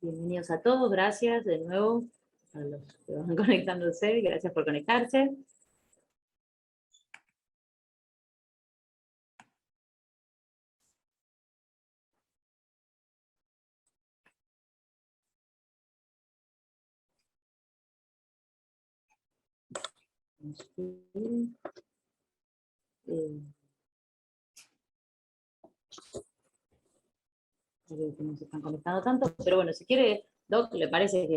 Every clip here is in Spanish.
Bienvenidos a todos, gracias de nuevo a los que van conectándose, gracias por conectarse. Que no se están conectando tanto, pero bueno, si quiere, Doc, ¿le parece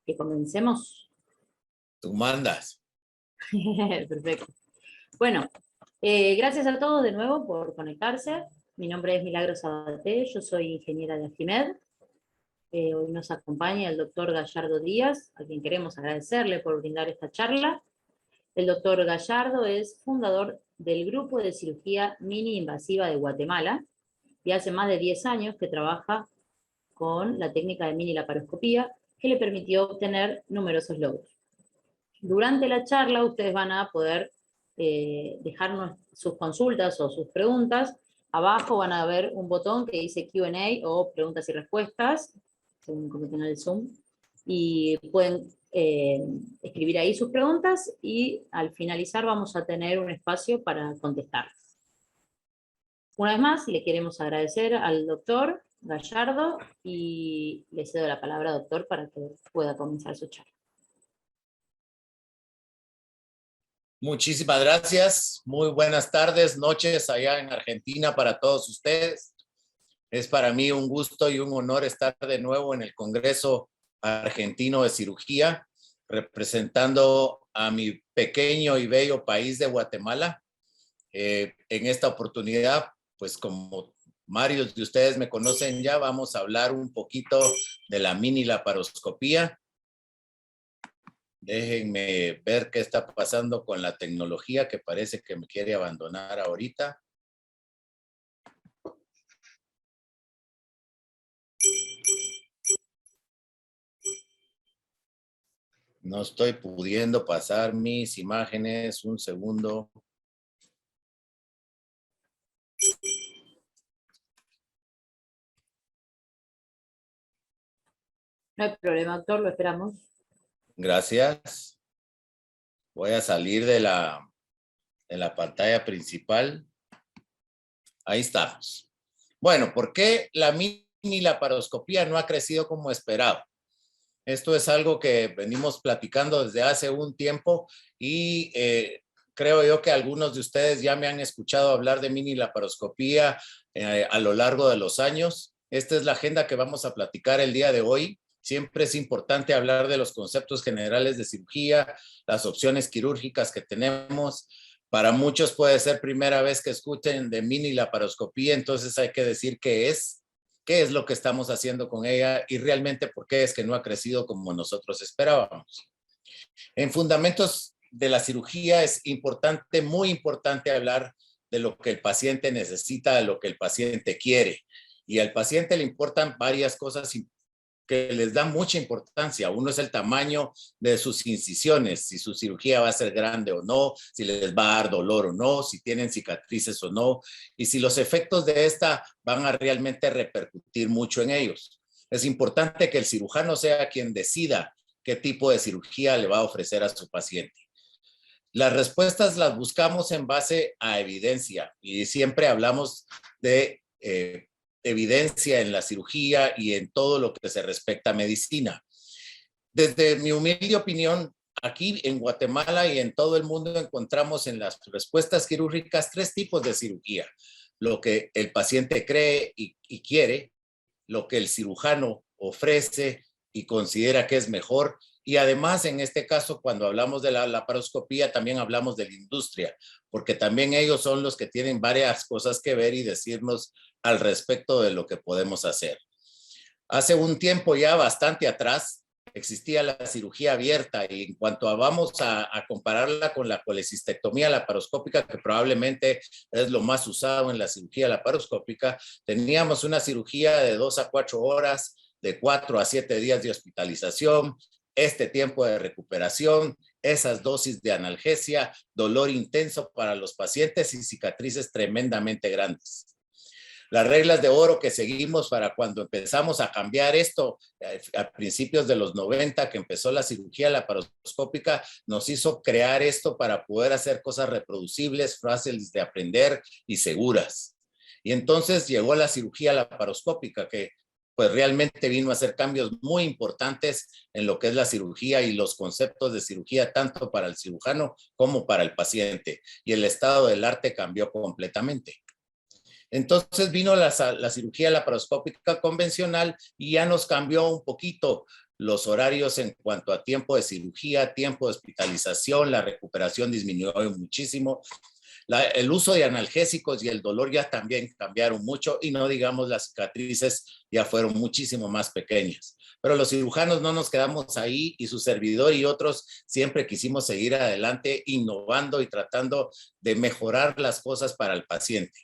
que comencemos? Tú mandas. Perfecto. Bueno, gracias a todos de nuevo por conectarse. Mi nombre es Milagros Sabaté, yo soy ingeniera de Afimed. Hoy nos acompaña el doctor Gallardo Díaz, a quien queremos agradecerle por brindar esta charla. El doctor Gallardo es fundador del Grupo de Cirugía Mini Invasiva de Guatemala y hace más de 10 años que trabaja con la técnica de mini laparoscopía que le permitió obtener numerosos logros. Durante la charla ustedes van a poder dejarnos sus consultas o sus preguntas. Abajo van a ver un botón que dice Q&A o preguntas y respuestas, según como tengan el Zoom, y pueden escribir ahí sus preguntas y al finalizar vamos a tener un espacio para contestar. Una vez más, le queremos agradecer al doctor Gallardo y le cedo la palabra, doctor, para que pueda comenzar su charla. Muchísimas gracias. Muy buenas tardes, noches allá en Argentina para todos ustedes. Es para mí un gusto y un honor estar de nuevo en el Congreso Argentino de Cirugía, representando a mi pequeño y bello país de Guatemala. En esta oportunidad, pues como varios de ustedes me conocen ya, vamos a hablar un poquito de la mini laparoscopía. Déjenme ver qué está pasando con la tecnología que parece que me quiere abandonar ahorita. No estoy pudiendo pasar mis imágenes. Un segundo. No hay problema, doctor, lo esperamos. Gracias. Voy a salir de la pantalla principal. Ahí estamos. Bueno, ¿por qué la mini laparoscopía no ha crecido como esperado? Esto es algo que venimos platicando desde hace un tiempo y creo yo que algunos de ustedes ya me han escuchado hablar de mini laparoscopía a lo largo de los años. Esta es la agenda que vamos a platicar el día de hoy. Siempre es importante hablar de los conceptos generales de cirugía, las opciones quirúrgicas que tenemos. Para muchos puede ser primera vez que escuchen de mini laparoscopía, entonces hay que decir qué es lo que estamos haciendo con ella y realmente por qué es que no ha crecido como nosotros esperábamos. En fundamentos de la cirugía es importante, muy importante hablar de lo que el paciente necesita, de lo que el paciente quiere. Y al paciente le importan varias cosas que les da mucha importancia. Uno es el tamaño de sus incisiones, si su cirugía va a ser grande o no, si les va a dar dolor o no, si tienen cicatrices o no, y si los efectos de esta van a realmente repercutir mucho en ellos. Es importante que el cirujano sea quien decida qué tipo de cirugía le va a ofrecer a su paciente. Las respuestas las buscamos en base a evidencia y siempre hablamos de evidencia en la cirugía y en todo lo que se respecta a medicina. Desde mi humilde opinión, aquí en Guatemala y en todo el mundo encontramos en las respuestas quirúrgicas 3 tipos de cirugía. Lo que el paciente cree y quiere, lo que el cirujano ofrece y considera que es mejor. Y además, en este caso, cuando hablamos de la laparoscopía, también hablamos de la industria, porque también ellos son los que tienen varias cosas que ver y decirnos al respecto de lo que podemos hacer. Hace un tiempo ya bastante atrás existía la cirugía abierta y en cuanto vamos a compararla con la colecistectomía laparoscópica, que probablemente es lo más usado en la cirugía laparoscópica, teníamos una cirugía de 2 a 4 horas, de 4 a 7 días de hospitalización, este tiempo de recuperación, esas dosis de analgesia, dolor intenso para los pacientes y cicatrices tremendamente grandes. Las reglas de oro que seguimos para cuando empezamos a cambiar esto a principios de los 90, que empezó la cirugía laparoscópica, nos hizo crear esto para poder hacer cosas reproducibles, fáciles de aprender y seguras. Y entonces llegó la cirugía laparoscópica, que pues realmente vino a hacer cambios muy importantes en lo que es la cirugía y los conceptos de cirugía, tanto para el cirujano como para el paciente. Y el estado del arte cambió completamente. Entonces vino la cirugía laparoscópica convencional y ya nos cambió un poquito los horarios en cuanto a tiempo de cirugía, tiempo de hospitalización, la recuperación disminuyó muchísimo. El uso de analgésicos y el dolor ya también cambiaron mucho y no digamos las cicatrices ya fueron muchísimo más pequeñas. Pero los cirujanos no nos quedamos ahí y su servidor y otros siempre quisimos seguir adelante innovando y tratando de mejorar las cosas para el paciente.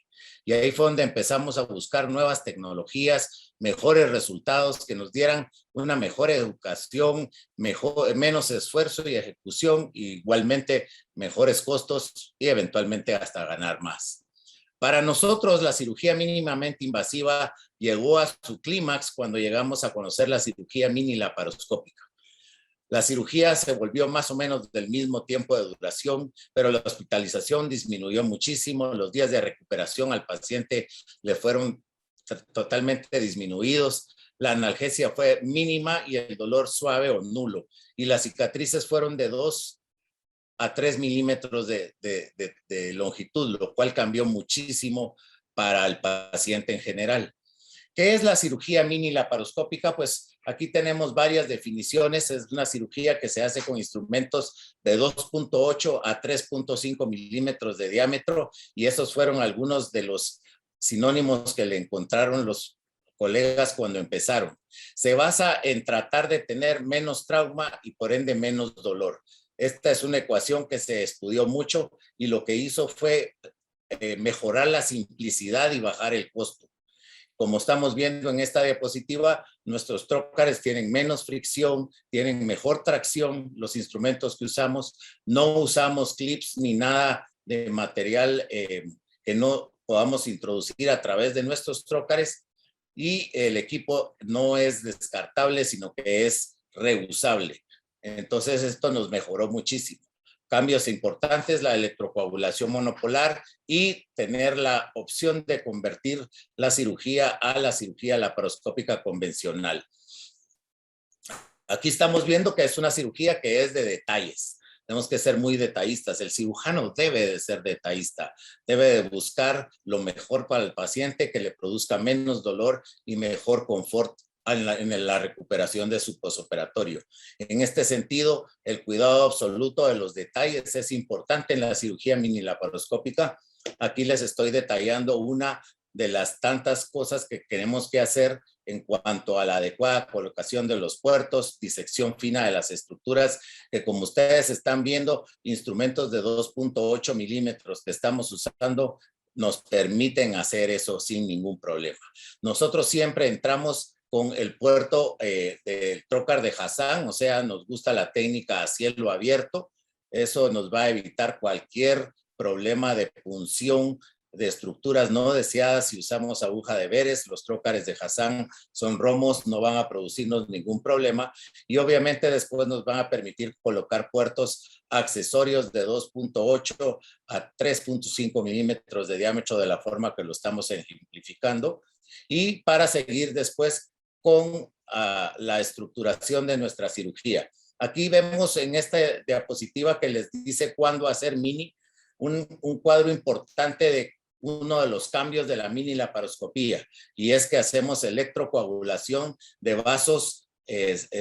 Y ahí fue donde empezamos a buscar nuevas tecnologías, mejores resultados que nos dieran una mejor educación, menos esfuerzo y ejecución, y igualmente mejores costos y eventualmente hasta ganar más. Para nosotros, la cirugía mínimamente invasiva llegó a su clímax cuando llegamos a conocer la cirugía mini laparoscópica. La cirugía se volvió más o menos del mismo tiempo de duración, pero la hospitalización disminuyó muchísimo. Los días de recuperación al paciente le fueron totalmente disminuidos. La analgesia fue mínima y el dolor suave o nulo. Y las cicatrices fueron de 2 a 3 milímetros de longitud, lo cual cambió muchísimo para el paciente en general. ¿Qué es la cirugía mini laparoscópica? Pues aquí tenemos varias definiciones. Es una cirugía que se hace con instrumentos de 2.8 a 3.5 milímetros de diámetro, y esos fueron algunos de los sinónimos que le encontraron los colegas cuando empezaron. Se basa en tratar de tener menos trauma y por ende menos dolor. Esta es una ecuación que se estudió mucho y lo que hizo fue mejorar la simplicidad y bajar el costo. Como estamos viendo en esta diapositiva, nuestros trócares tienen menos fricción, tienen mejor tracción, los instrumentos que usamos, no usamos clips ni nada de material que no podamos introducir a través de nuestros trócares, y el equipo no es descartable, sino que es reusable. Entonces esto nos mejoró muchísimo. Cambios importantes, la electrocoagulación monopolar y tener la opción de convertir la cirugía a la cirugía laparoscópica convencional. Aquí estamos viendo que es una cirugía que es de detalles. Tenemos que ser muy detallistas. El cirujano debe de ser detallista, debe de buscar lo mejor para el paciente, que le produzca menos dolor y mejor confort en la recuperación de su posoperatorio. En este sentido, el cuidado absoluto de los detalles es importante en la cirugía mini laparoscópica. Aquí les estoy detallando una de las tantas cosas que tenemos que hacer en cuanto a la adecuada colocación de los puertos, disección fina de las estructuras, que como ustedes están viendo, instrumentos de 2.8 milímetros que estamos usando nos permiten hacer eso sin ningún problema. Nosotros siempre entramos con el puerto del trocar de Hassan, o sea, nos gusta la técnica a cielo abierto. Eso nos va a evitar cualquier problema de punción de estructuras no deseadas si usamos aguja de Veres. Los trócares de Hassan son romos, no van a producirnos ningún problema, y obviamente después nos van a permitir colocar puertos accesorios de 2.8 a 3.5 milímetros de diámetro de la forma que lo estamos ejemplificando, y para seguir después con la estructuración de nuestra cirugía. Aquí vemos en esta diapositiva que les dice cuándo hacer mini, un cuadro importante de uno de los cambios de la mini laparoscopía, y es que hacemos electrocoagulación de vasos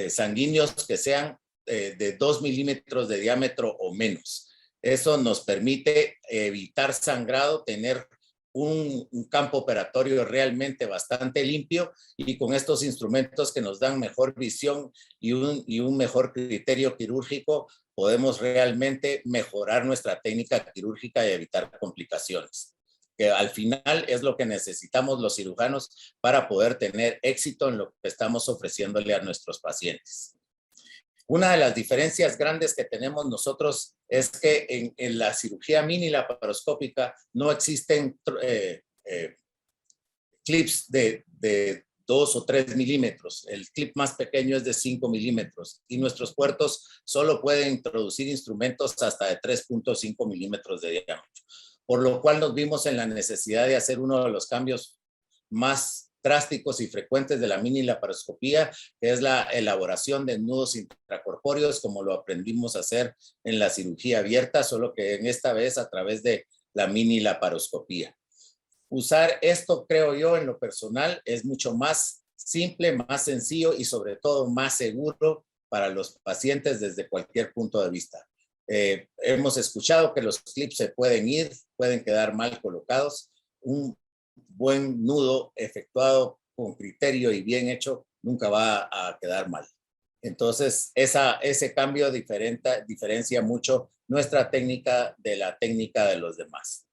sanguíneos que sean de 2 milímetros de diámetro o menos. Eso nos permite evitar sangrado, tener un campo operatorio realmente bastante limpio, y con estos instrumentos que nos dan mejor visión y un mejor criterio quirúrgico, podemos realmente mejorar nuestra técnica quirúrgica y evitar complicaciones, que al final es lo que necesitamos los cirujanos para poder tener éxito en lo que estamos ofreciéndole a nuestros pacientes. Una de las diferencias grandes que tenemos nosotros es que en la cirugía mini laparoscópica no existen clips de 2 o 3 milímetros. El clip más pequeño es de 5 milímetros y nuestros puertos solo pueden introducir instrumentos hasta de 3.5 milímetros de diámetro. Por lo cual nos vimos en la necesidad de hacer uno de los cambios más drásticos y frecuentes de la mini laparoscopía, que es la elaboración de nudos intracorpóreos, como lo aprendimos a hacer en la cirugía abierta, solo que en esta vez a través de la mini laparoscopía. Usar esto, creo yo, en lo personal, es mucho más simple, más sencillo y sobre todo más seguro para los pacientes desde cualquier punto de vista. Hemos escuchado que los clips se pueden ir, pueden quedar mal colocados. Un buen nudo efectuado con criterio y bien hecho nunca va a quedar mal. Entonces, ese cambio diferencia mucho nuestra técnica de la técnica de los demás.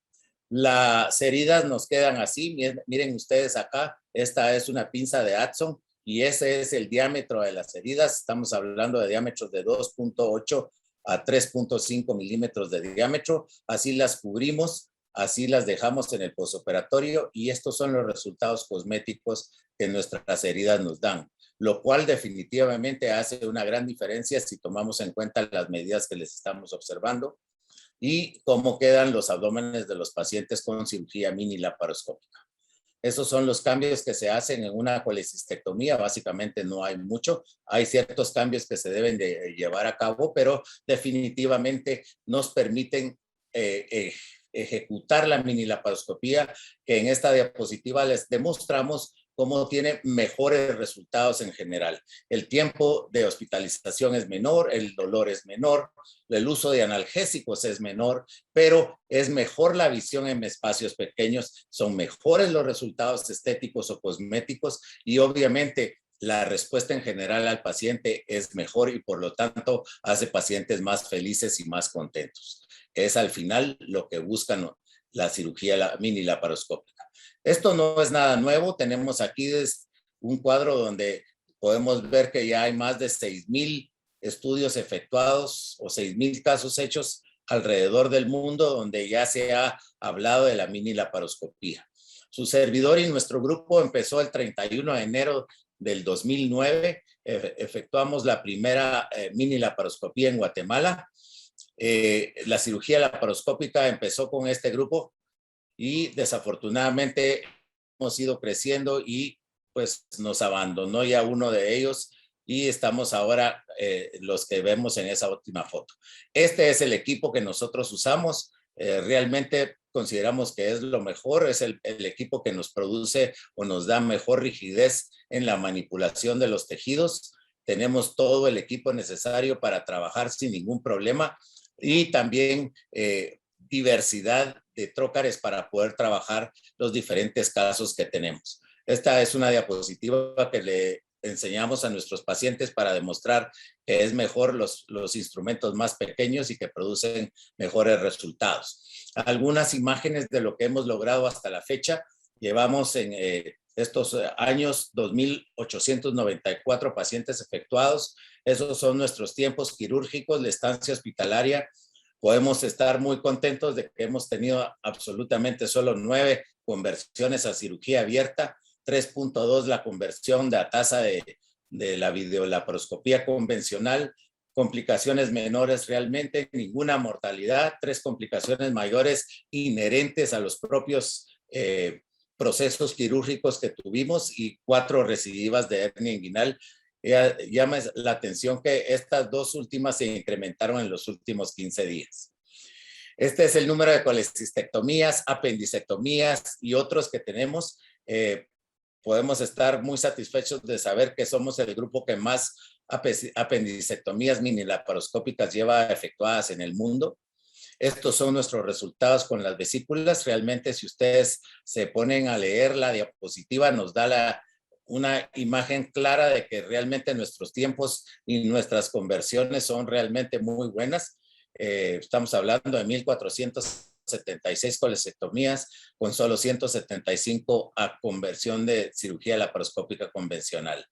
Las heridas nos quedan así. Miren ustedes acá, esta es una pinza de Adson y ese es el diámetro de las heridas. Estamos hablando de diámetros de 2.8 a 3.5 milímetros de diámetro. Así las cubrimos, así las dejamos en el posoperatorio y estos son los resultados cosméticos que nuestras heridas nos dan, lo cual definitivamente hace una gran diferencia si tomamos en cuenta las medidas que les estamos observando y cómo quedan los abdómenes de los pacientes con cirugía mini laparoscópica. Esos son los cambios que se hacen en una colecistectomía. Básicamente no hay mucho. Hay ciertos cambios que se deben de llevar a cabo, pero definitivamente nos permiten ejecutar la mini laparoscopía, que en esta diapositiva les demostramos cómo tiene mejores resultados en general. El tiempo de hospitalización es menor, el dolor es menor, el uso de analgésicos es menor, pero es mejor la visión en espacios pequeños, son mejores los resultados estéticos o cosméticos y obviamente la respuesta en general al paciente es mejor y por lo tanto hace pacientes más felices y más contentos. Es al final lo que buscan la cirugía mini laparoscópica. Esto no es nada nuevo. Tenemos aquí un cuadro donde podemos ver que ya hay más de 6,000 estudios efectuados o 6,000 casos hechos alrededor del mundo donde ya se ha hablado de la mini laparoscopía. Su servidor y nuestro grupo empezó el 31 de enero del 2009. Efectuamos la primera mini laparoscopía en Guatemala. La cirugía laparoscópica empezó con este grupo y desafortunadamente hemos ido creciendo y pues nos abandonó ya uno de ellos y estamos ahora los que vemos en esa última foto. Este es el equipo que nosotros usamos. Realmente consideramos que es lo mejor, es el equipo que nos produce o nos da mejor rigidez en la manipulación de los tejidos. Tenemos todo el equipo necesario para trabajar sin ningún problema y también diversidad de trócares para poder trabajar los diferentes casos que tenemos. Esta es una diapositiva que le enseñamos a nuestros pacientes para demostrar que es mejor los instrumentos más pequeños y que producen mejores resultados. Algunas imágenes de lo que hemos logrado hasta la fecha. Llevamos en estos años 2,894 pacientes efectuados. Esos son nuestros tiempos quirúrgicos, la estancia hospitalaria. Podemos estar muy contentos de que hemos tenido absolutamente solo 9 conversiones a cirugía abierta, 3.2 la conversión de la tasa de la videolaparoscopía convencional, complicaciones menores realmente, ninguna mortalidad, 3 complicaciones mayores inherentes a los propios procesos quirúrgicos que tuvimos y 4 recidivas de hernia inguinal. Llama la atención que estas 2 últimas se incrementaron en los últimos 15 días. Este es el número de colecistectomías, apendicectomías y otros que tenemos. Podemos estar muy satisfechos de saber que somos el grupo que más apendicectomías mini laparoscópicas lleva efectuadas en el mundo. Estos son nuestros resultados con las vesículas. Realmente, si ustedes se ponen a leer la diapositiva, nos da una imagen clara de que realmente nuestros tiempos y nuestras conversiones son realmente muy buenas. Estamos hablando de 1,476 colecistectomías con solo 175 a conversión de cirugía laparoscópica convencional.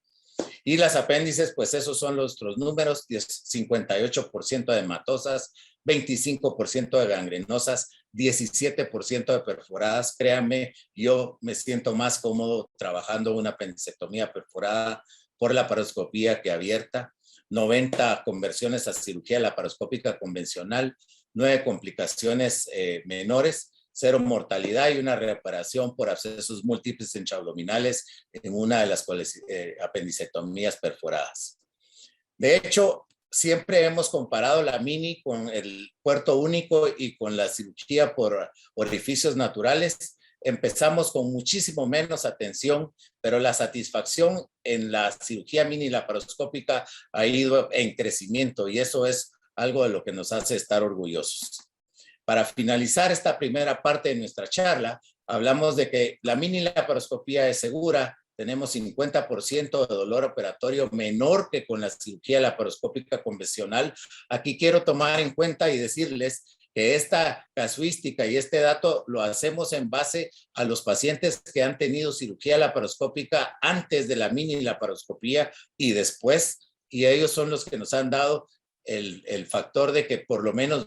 Y las apéndices, pues esos son nuestros números, 58% de hematosas, 25% de gangrenosas, 17% de perforadas. Créanme, yo me siento más cómodo trabajando una apendicectomía perforada por laparoscopía que abierta. 90 conversiones a cirugía laparoscópica convencional, 9 complicaciones menores, 0 mortalidad y una reparación por abscesos múltiples intraabdominales en una de las apendicectomías perforadas. De hecho, siempre hemos comparado la mini con el puerto único y con la cirugía por orificios naturales. Empezamos con muchísimo menos atención, pero la satisfacción en la cirugía mini laparoscópica ha ido en crecimiento y eso es algo de lo que nos hace estar orgullosos. Para finalizar esta primera parte de nuestra charla, hablamos de que la mini laparoscopía es segura, tenemos 50% de dolor operatorio menor que con la cirugía laparoscópica convencional. Aquí quiero tomar en cuenta y decirles que esta casuística y este dato lo hacemos en base a los pacientes que han tenido cirugía laparoscópica antes de la mini laparoscopía y después, y ellos son los que nos han dado el factor de que por lo menos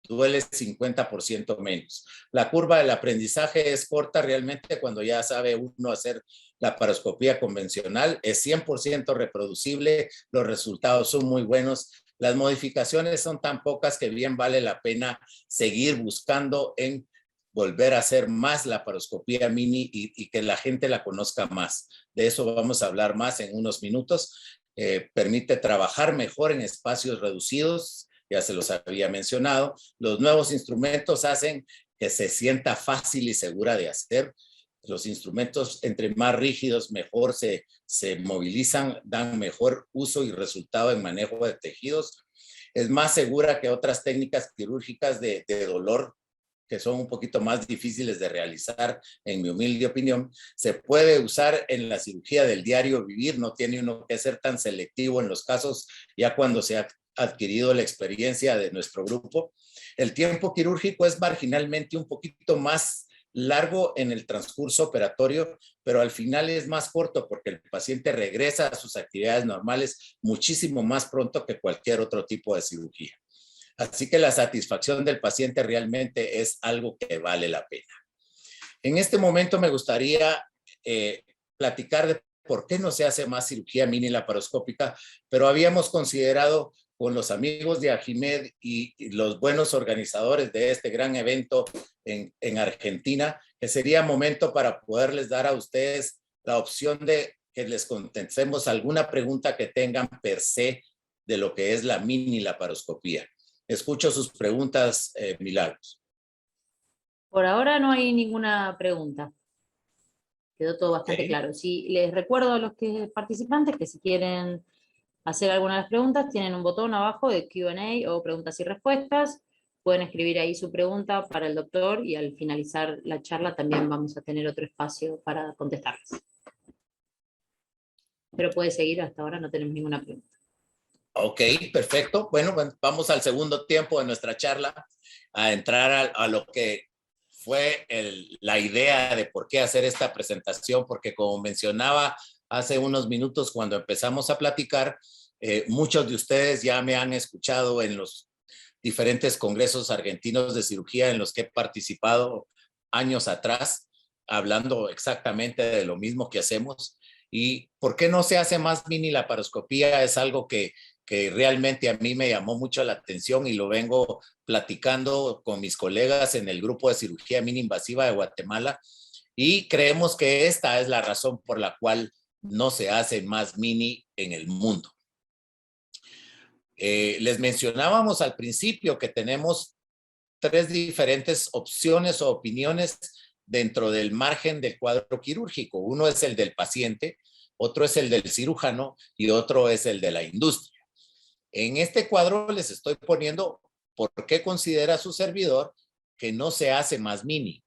duele 50% menos. La curva del aprendizaje es corta realmente cuando ya sabe uno hacer laparoscopía convencional, es 100% reproducible, los resultados son muy buenos, las modificaciones son tan pocas que bien vale la pena seguir buscando en volver a hacer más laparoscopía mini y que la gente la conozca más. De eso vamos a hablar más en unos minutos. Permite trabajar mejor en espacios reducidos, ya se los había mencionado. Los nuevos instrumentos hacen que se sienta fácil y segura de hacer. Los instrumentos, entre más rígidos, mejor se movilizan, dan mejor uso y resultado en manejo de tejidos. Es más segura que otras técnicas quirúrgicas de dolor, que son un poquito más difíciles de realizar, en mi humilde opinión. Se puede usar en la cirugía del diario vivir, no tiene uno que ser tan selectivo en los casos, ya cuando se ha adquirido la experiencia de nuestro grupo. El tiempo quirúrgico es marginalmente un poquito más largo en el transcurso operatorio, pero al final es más corto porque el paciente regresa a sus actividades normales muchísimo más pronto que cualquier otro tipo de cirugía. Así que la satisfacción del paciente realmente es algo que vale la pena. En este momento me gustaría platicar de por qué no se hace más cirugía mini laparoscópica, pero habíamos considerado con los amigos de Agimed y los buenos organizadores de este gran evento en Argentina, que sería momento para poderles dar a ustedes la opción de que les contestemos alguna pregunta que tengan per se de lo que es la mini laparoscopía. Escucho sus preguntas, Milagros. Por ahora no hay ninguna pregunta. Quedó todo bastante claro. Sí, les recuerdo a los participantes que si quieren hacer alguna de las preguntas, tienen un botón abajo de Q&A o preguntas y respuestas. Pueden escribir ahí su pregunta para el doctor y al finalizar la charla también vamos a tener otro espacio para contestarlas. Pero puede seguir, hasta ahora no tenemos ninguna pregunta. Ok, perfecto. Bueno, vamos al segundo tiempo de nuestra charla, a entrar a lo que fue la idea de por qué hacer esta presentación, porque como mencionaba hace unos minutos cuando empezamos a platicar, muchos de ustedes ya me han escuchado en los diferentes congresos argentinos de cirugía en los que he participado años atrás, hablando exactamente de lo mismo que hacemos. ¿Y por qué no se hace más mini laparoscopía? Es algo que realmente a mí me llamó mucho la atención y lo vengo platicando con mis colegas en el grupo de cirugía mini invasiva de Guatemala y creemos que esta es la razón por la cual no se hace más mini en el mundo. Les mencionábamos al principio que tenemos 3 diferentes opciones o opiniones dentro del margen del cuadro quirúrgico. Uno es el del paciente, otro es el del cirujano y otro es el de la industria. En este cuadro les estoy poniendo por qué considera su servidor que no se hace más mini.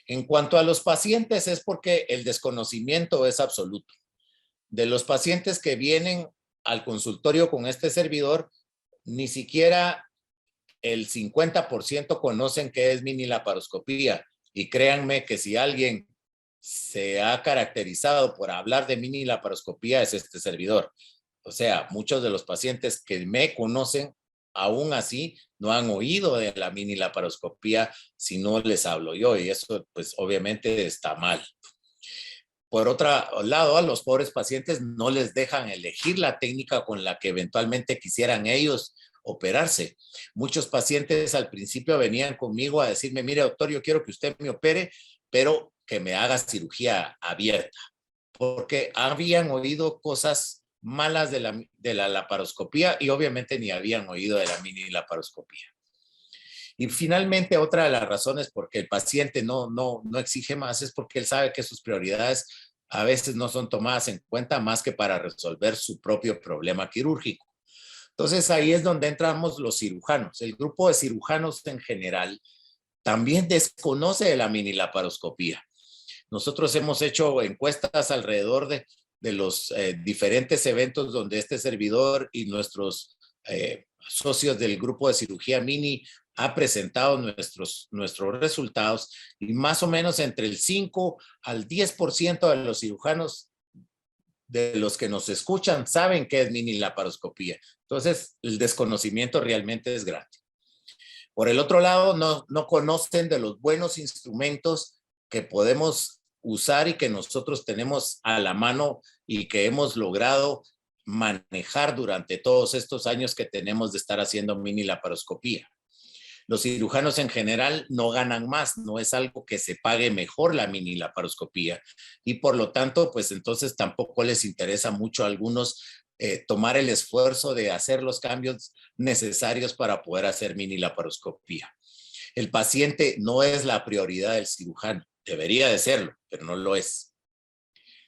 En cuanto a los pacientes es porque el desconocimiento es absoluto. De los pacientes que vienen al consultorio con este servidor, ni siquiera el 50% conocen qué es mini laparoscopía. Y créanme que si alguien se ha caracterizado por hablar de mini laparoscopía es este servidor. O sea, muchos de los pacientes que me conocen aún así no han oído de la mini laparoscopía si no les hablo yo, y eso pues obviamente está mal. Por otro lado, a los pobres pacientes no les dejan elegir la técnica con la que eventualmente quisieran ellos operarse. Muchos pacientes al principio venían conmigo a decirme, mire doctor, yo quiero que usted me opere, pero que me haga cirugía abierta, porque habían oído cosas malas de la laparoscopía y obviamente ni habían oído de la mini laparoscopía. Y finalmente, otra de las razones por que el paciente no exige más es porque él sabe que sus prioridades a veces no son tomadas en cuenta más que para resolver su propio problema quirúrgico. Entonces ahí es donde entramos los cirujanos. El grupo de cirujanos en general también desconoce de la mini laparoscopía. Nosotros hemos hecho encuestas alrededor de los diferentes eventos donde este servidor y nuestros socios del grupo de cirugía mini ha presentado nuestros resultados, y más o menos entre el 5 al 10% de los cirujanos de los que nos escuchan saben qué es mini laparoscopía. Entonces, el desconocimiento realmente es grande. Por el otro lado, no conocen de los buenos instrumentos que podemos usar y que nosotros tenemos a la mano y que hemos logrado manejar durante todos estos años que tenemos de estar haciendo mini laparoscopía. Los cirujanos en general no ganan más, no es algo que se pague mejor la mini laparoscopía, y por lo tanto, pues entonces tampoco les interesa mucho a algunos tomar el esfuerzo de hacer los cambios necesarios para poder hacer mini laparoscopía. El paciente no es la prioridad del cirujano, debería de serlo, pero no lo es.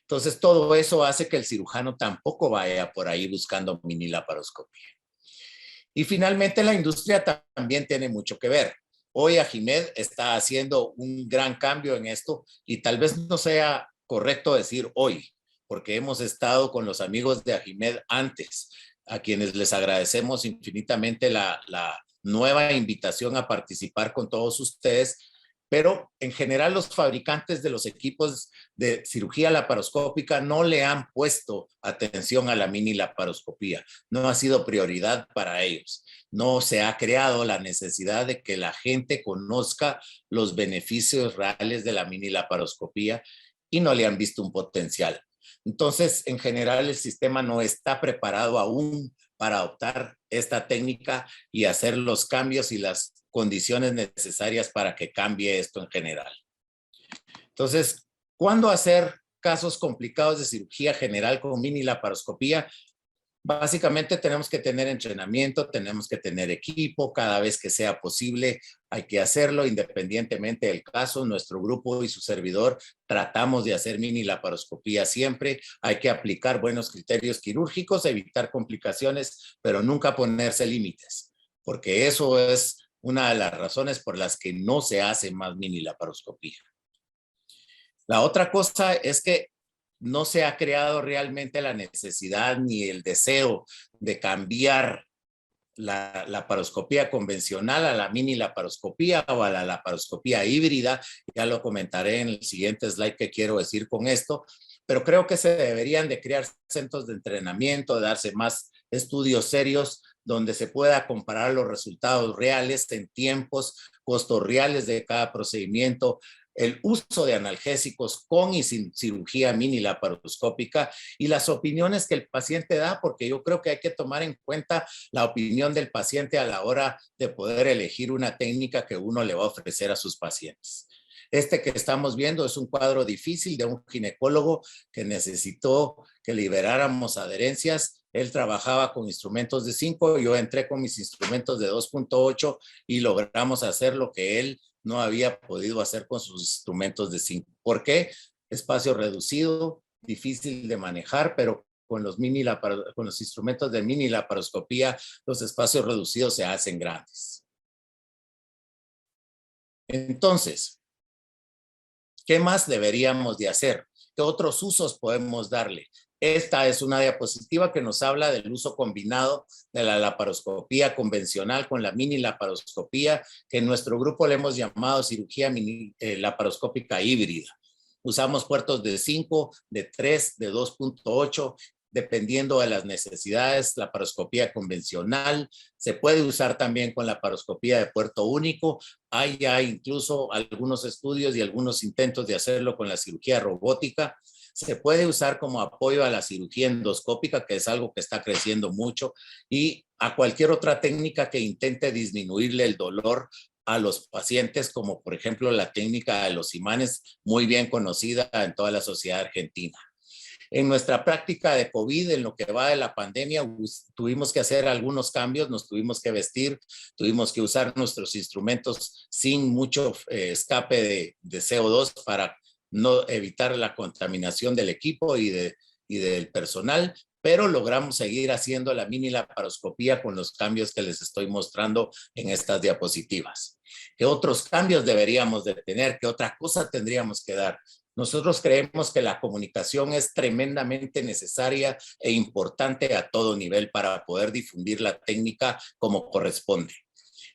Entonces todo eso hace que el cirujano tampoco vaya por ahí buscando mini laparoscopía. Y finalmente la industria también tiene mucho que ver. Hoy Agimed está haciendo un gran cambio en esto, y tal vez no sea correcto decir hoy, porque hemos estado con los amigos de Agimed antes, a quienes les agradecemos infinitamente la nueva invitación a participar con todos ustedes. Pero en general los fabricantes de los equipos de cirugía laparoscópica no le han puesto atención a la mini laparoscopía. No ha sido prioridad para ellos. No se ha creado la necesidad de que la gente conozca los beneficios reales de la mini laparoscopía, y no le han visto un potencial. Entonces, en general, el sistema no está preparado aún para adoptar esta técnica y hacer los cambios y las condiciones necesarias para que cambie esto en general. Entonces, ¿cuándo hacer casos complicados de cirugía general con mini laparoscopía? Básicamente tenemos que tener entrenamiento, tenemos que tener equipo, cada vez que sea posible hay que hacerlo independientemente del caso. Nuestro grupo y su servidor tratamos de hacer mini laparoscopía siempre. Hay que aplicar buenos criterios quirúrgicos, evitar complicaciones, pero nunca ponerse límites, porque eso es una de las razones por las que no se hace más mini laparoscopía. La otra cosa es que no se ha creado realmente la necesidad ni el deseo de cambiar la laparoscopía convencional a la mini laparoscopía o a la laparoscopía híbrida. Ya lo comentaré en el siguiente slide que quiero decir con esto, pero creo que se deberían de crear centros de entrenamiento, darse más estudios serios donde se pueda comparar los resultados reales en tiempos, costos reales de cada procedimiento, el uso de analgésicos con y sin cirugía mini laparoscópica, y las opiniones que el paciente da, porque yo creo que hay que tomar en cuenta la opinión del paciente a la hora de poder elegir una técnica que uno le va a ofrecer a sus pacientes. Este que estamos viendo es un cuadro difícil de un ginecólogo que necesitó que liberáramos adherencias. Él trabajaba con instrumentos de 5, yo entré con mis instrumentos de 2.8 y logramos hacer lo que él no había podido hacer con sus instrumentos de 5. ¿Por qué? Espacio reducido, difícil de manejar, pero con los instrumentos de mini laparoscopía, los espacios reducidos se hacen grandes. Entonces, ¿qué más deberíamos de hacer? ¿Qué otros usos podemos darle? Esta es una diapositiva que nos habla del uso combinado de la laparoscopía convencional con la mini laparoscopía, que en nuestro grupo le hemos llamado cirugía mini laparoscópica híbrida. Usamos puertos de 5, de 3, de 2.8 dependiendo de las necesidades, laparoscopía convencional, se puede usar también con laparoscopía de puerto único. Hay ya incluso algunos estudios y algunos intentos de hacerlo con la cirugía robótica. Se puede usar como apoyo a la cirugía endoscópica, que es algo que está creciendo mucho, y a cualquier otra técnica que intente disminuirle el dolor a los pacientes, como por ejemplo la técnica de los imanes, muy bien conocida en toda la sociedad argentina. En nuestra práctica de COVID, en lo que va de la pandemia, tuvimos que hacer algunos cambios, nos tuvimos que vestir, tuvimos que usar nuestros instrumentos sin mucho escape de CO2 para no evitar la contaminación del equipo y del personal, pero logramos seguir haciendo la mini laparoscopía con los cambios que les estoy mostrando en estas diapositivas. ¿Qué otros cambios deberíamos de tener? ¿Qué otra cosa tendríamos que dar? Nosotros creemos que la comunicación es tremendamente necesaria e importante a todo nivel para poder difundir la técnica como corresponde.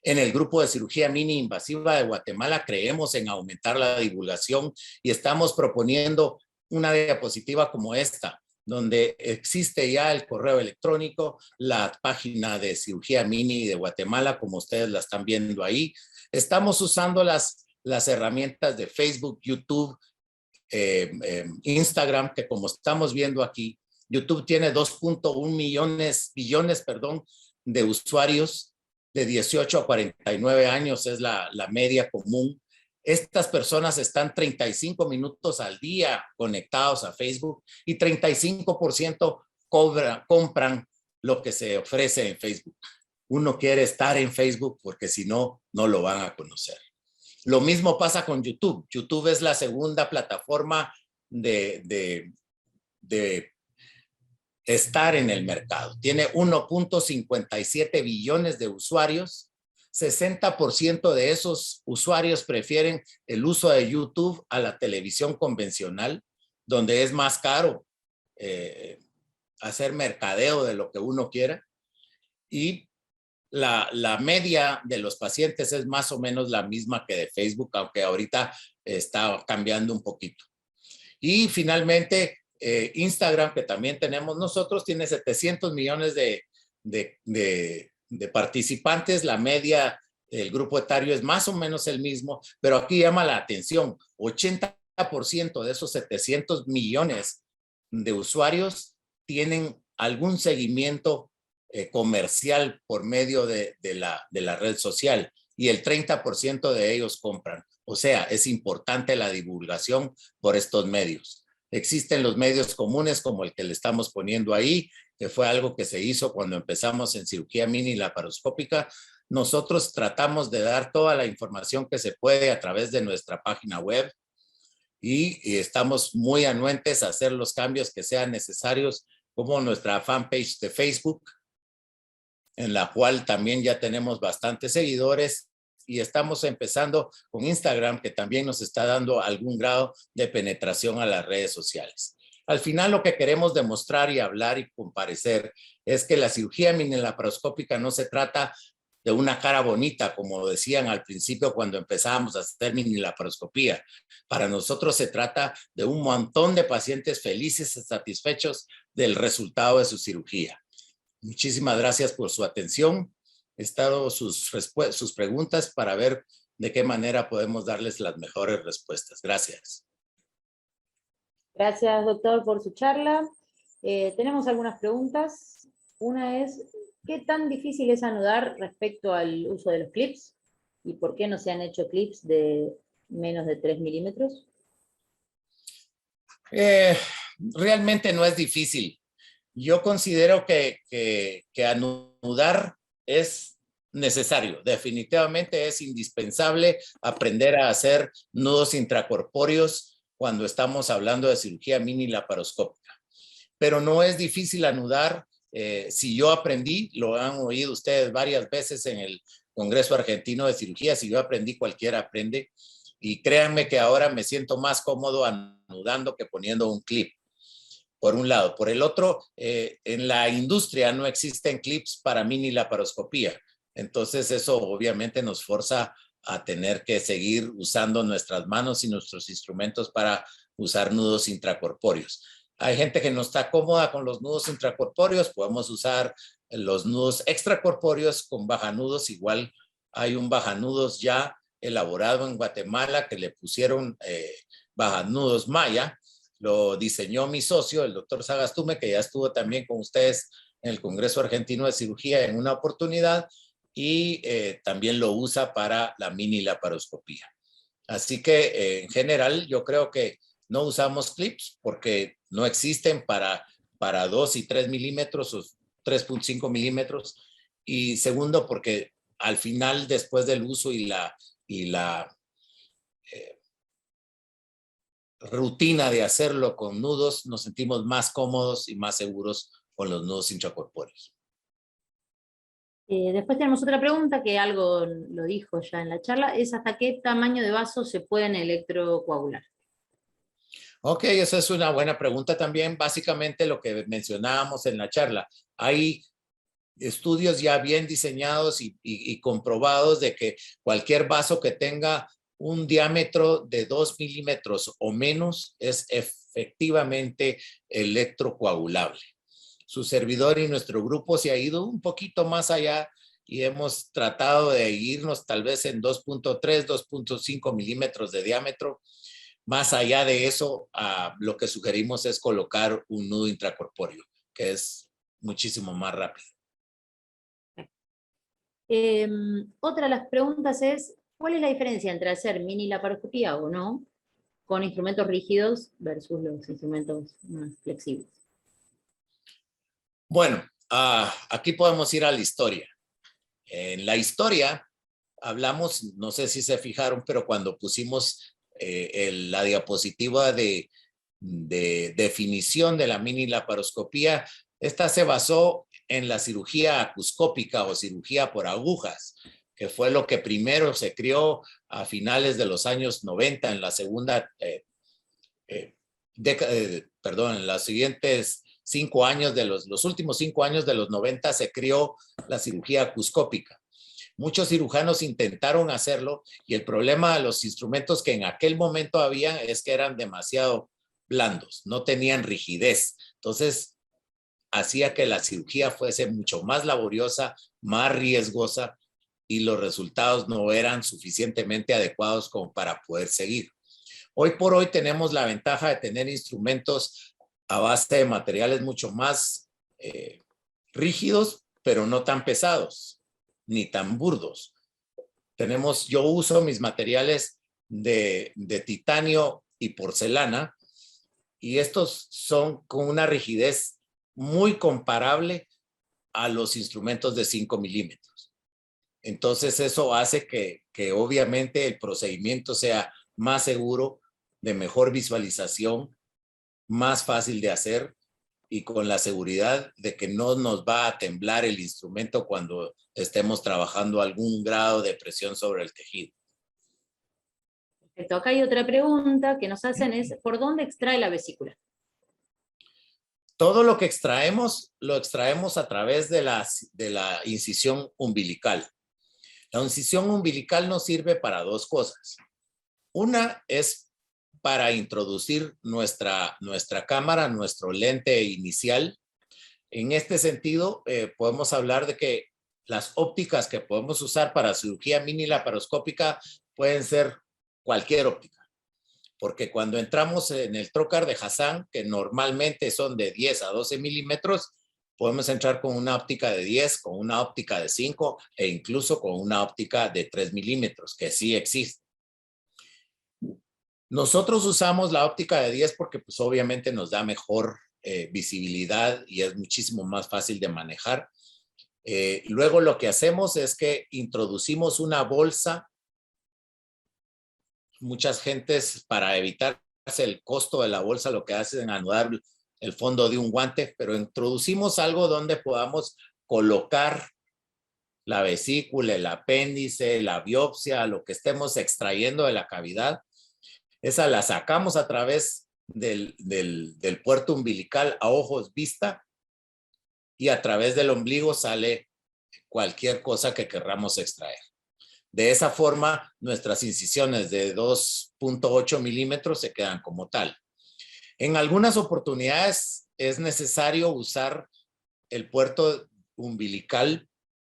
En el grupo de cirugía mini invasiva de Guatemala creemos en aumentar la divulgación y estamos proponiendo una diapositiva como esta, donde existe ya el correo electrónico, la página de cirugía mini de Guatemala, como ustedes la están viendo ahí. Estamos usando las herramientas de Facebook, YouTube, Instagram, que como estamos viendo aquí, YouTube tiene 2.1 billones de usuarios de 18 a 49 años, es la media común. Estas personas están 35 minutos al día conectados a Facebook y 35% compran lo que se ofrece en Facebook. Uno quiere estar en Facebook porque si no, no lo van a conocer. Lo mismo pasa con YouTube. YouTube es la segunda plataforma de estar en el mercado. Tiene 1.57 billones de usuarios. 60% de esos usuarios prefieren el uso de YouTube a la televisión convencional, donde es más caro hacer mercadeo de lo que uno quiera. Y la media de los pacientes es más o menos la misma que de Facebook, aunque ahorita está cambiando un poquito. Y finalmente, Instagram, que también tenemos nosotros, tiene 700 millones de participantes. La media del grupo etario es más o menos el mismo, pero aquí llama la atención, 80% de esos 700 millones de usuarios tienen algún seguimiento comercial por medio de la red social y el 30% de ellos compran. O sea, es importante la divulgación por estos medios. Existen los medios comunes como el que le estamos poniendo ahí, que fue algo que se hizo cuando empezamos en cirugía mini laparoscópica. Nosotros tratamos de dar toda la información que se puede a través de nuestra página web y estamos muy anuentes a hacer los cambios que sean necesarios, como nuestra fanpage de Facebook, en la cual también ya tenemos bastantes seguidores, y estamos empezando con Instagram, que también nos está dando algún grado de penetración a las redes sociales. Al final, lo que queremos demostrar y hablar y comparecer es que la cirugía mini-laparoscópica no se trata de una cara bonita, como decían al principio cuando empezábamos a hacer mini-laparoscopía. Para nosotros se trata de un montón de pacientes felices y satisfechos del resultado de su cirugía. Muchísimas gracias por su atención. He estado sus preguntas para ver de qué manera podemos darles las mejores respuestas. Gracias. Gracias, doctor, por su charla. Tenemos algunas preguntas. Una es, ¿qué tan difícil es anudar respecto al uso de los clips? ¿Y por qué no se han hecho clips de menos de 3 milímetros? Realmente no es difícil. Yo considero que anudar es necesario. Definitivamente es indispensable aprender a hacer nudos intracorpóreos cuando estamos hablando de cirugía mini laparoscópica. Pero no es difícil anudar. Si yo aprendí, lo han oído ustedes varias veces en el Congreso Argentino de Cirugía, si yo aprendí, cualquiera aprende. Y créanme que ahora me siento más cómodo anudando que poniendo un clip. Por un lado. Por el otro, en la industria no existen clips para mini laparoscopía. Entonces eso obviamente nos forza a tener que seguir usando nuestras manos y nuestros instrumentos para usar nudos intracorpóreos. Hay gente que no está cómoda con los nudos intracorpóreos, podemos usar los nudos extracorpóreos con bajanudos. Igual hay un bajanudos ya elaborado en Guatemala que le pusieron bajanudos Maya. Lo diseñó mi socio, el doctor Sagastume, que ya estuvo también con ustedes en el Congreso Argentino de Cirugía en una oportunidad, y también lo usa para la mini laparoscopía. Así que en general yo creo que no usamos clips porque no existen para 2 y 3 milímetros o 3.5 milímetros. Y segundo, porque al final, después del uso y la rutina de hacerlo con nudos, nos sentimos más cómodos y más seguros con los nudos intracorpóreos. Después tenemos otra pregunta que algo lo dijo ya en la charla, es ¿hasta qué tamaño de vaso se pueden electrocoagular? Ok, esa es una buena pregunta también. Básicamente lo que mencionábamos en la charla. Hay estudios ya bien diseñados y comprobados de que cualquier vaso que tenga un diámetro de 2 milímetros o menos es efectivamente electrocoagulable. Su servidor y nuestro grupo se ha ido un poquito más allá y hemos tratado de irnos tal vez en 2.3, 2.5 milímetros de diámetro. Más allá de eso, lo que sugerimos es colocar un nudo intracorpóreo, que es muchísimo más rápido. Otra de las preguntas es, ¿cuál es la diferencia entre hacer mini laparoscopía o no con instrumentos rígidos versus los instrumentos más flexibles? Bueno, aquí podemos ir a la historia. En la historia hablamos, no sé si se fijaron, pero cuando pusimos la diapositiva de definición de la mini laparoscopía, esta se basó en la cirugía acuscópica o cirugía por agujas, que fue lo que primero se creó a finales de los años 90, en la segunda década, perdón, en los siguientes 5 años de los últimos 5 años de los 90 se creó la cirugía acuscópica. Muchos cirujanos intentaron hacerlo y el problema de los instrumentos que en aquel momento había es que eran demasiado blandos, no tenían rigidez. Entonces, hacía que la cirugía fuese mucho más laboriosa, más riesgosa, y los resultados no eran suficientemente adecuados como para poder seguir. Hoy por hoy tenemos la ventaja de tener instrumentos a base de materiales mucho más rígidos, pero no tan pesados ni tan burdos. Yo uso mis materiales de titanio y porcelana, y estos son con una rigidez muy comparable a los instrumentos de 5 milímetros. Entonces eso hace que obviamente el procedimiento sea más seguro, de mejor visualización, más fácil de hacer y con la seguridad de que no nos va a temblar el instrumento cuando estemos trabajando algún grado de presión sobre el tejido. Perfecto. Acá hay otra pregunta que nos hacen es, ¿por dónde extrae la vesícula? Todo lo que extraemos, lo extraemos a través de la incisión umbilical. La incisión umbilical nos sirve para dos cosas. Una es para introducir nuestra cámara, nuestro lente inicial. En este sentido, podemos hablar de que las ópticas que podemos usar para cirugía mini laparoscópica pueden ser cualquier óptica. Porque cuando entramos en el trocar de Hassan, que normalmente son de 10 a 12 milímetros, podemos entrar con una óptica de 10, con una óptica de 5 e incluso con una óptica de 3 milímetros, que sí existe. Nosotros usamos la óptica de 10 porque pues obviamente nos da mejor visibilidad y es muchísimo más fácil de manejar. Luego lo que hacemos es que introducimos una bolsa. Muchas gentes, para evitarse el costo de la bolsa, lo que hacen es anudar el fondo de un guante, pero introducimos algo donde podamos colocar la vesícula, el apéndice, la biopsia, lo que estemos extrayendo de la cavidad. Esa la sacamos a través del puerto umbilical a ojos vista, y a través del ombligo sale cualquier cosa que querramos extraer. De esa forma, nuestras incisiones de 2.8 milímetros se quedan como tal. En algunas oportunidades es necesario usar el puerto umbilical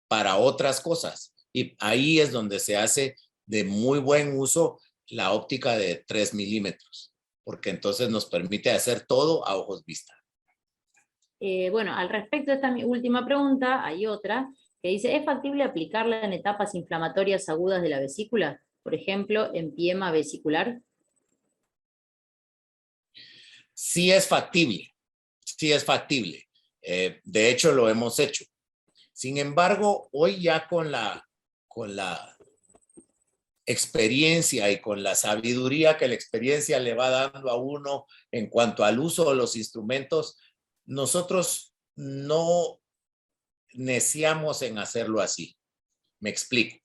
para otras cosas. Y ahí es donde se hace de muy buen uso la óptica de 3 milímetros, porque entonces nos permite hacer todo a ojos vista. Bueno, al respecto de esta mi última pregunta, hay otra que dice, ¿es factible aplicarla en etapas inflamatorias agudas de la vesícula? Por ejemplo, empiema vesicular. Sí es factible, sí es factible. De hecho, lo hemos hecho. Sin embargo, hoy ya con la experiencia y con la sabiduría que la experiencia le va dando a uno en cuanto al uso de los instrumentos, nosotros no neciamos en hacerlo así. Me explico.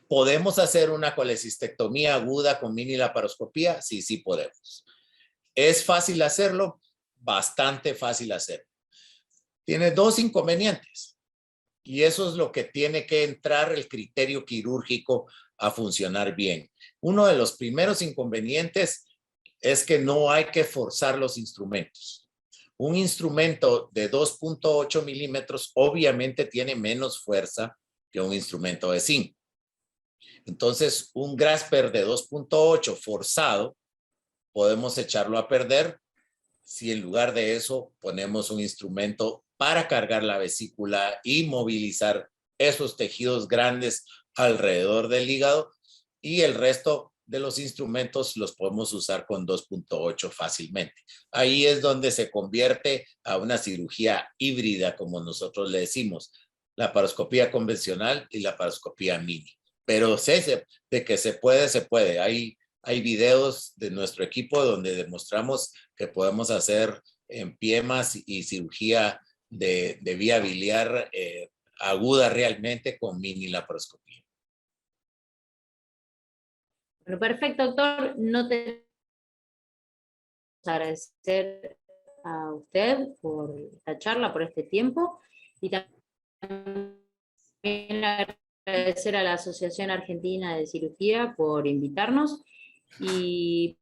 ¿Podemos hacer una colecistectomía aguda con mini laparoscopía? Sí, sí podemos. ¿Es fácil hacerlo? Bastante fácil hacerlo. Tiene dos inconvenientes y eso es lo que tiene que entrar el criterio quirúrgico a funcionar bien. Uno de los primeros inconvenientes es que no hay que forzar los instrumentos. Un instrumento de 2.8 milímetros obviamente tiene menos fuerza que un instrumento de 5. Entonces, un Grasper de 2.8 forzado, podemos echarlo a perder si en lugar de eso ponemos un instrumento para cargar la vesícula y movilizar esos tejidos grandes alrededor del hígado, y el resto de los instrumentos los podemos usar con 2.8 fácilmente. Ahí es donde se convierte a una cirugía híbrida, como nosotros le decimos, la laparoscopía convencional y la laparoscopía mini. Pero de que se puede, se puede. Hay videos de nuestro equipo donde demostramos que podemos hacer empiemas y cirugía de vía biliar aguda realmente con mini laparoscopía. Bueno, perfecto, doctor. No te agradecer a usted por esta charla, por este tiempo, y también agradecer a la Asociación Argentina de Cirugía por invitarnos. Y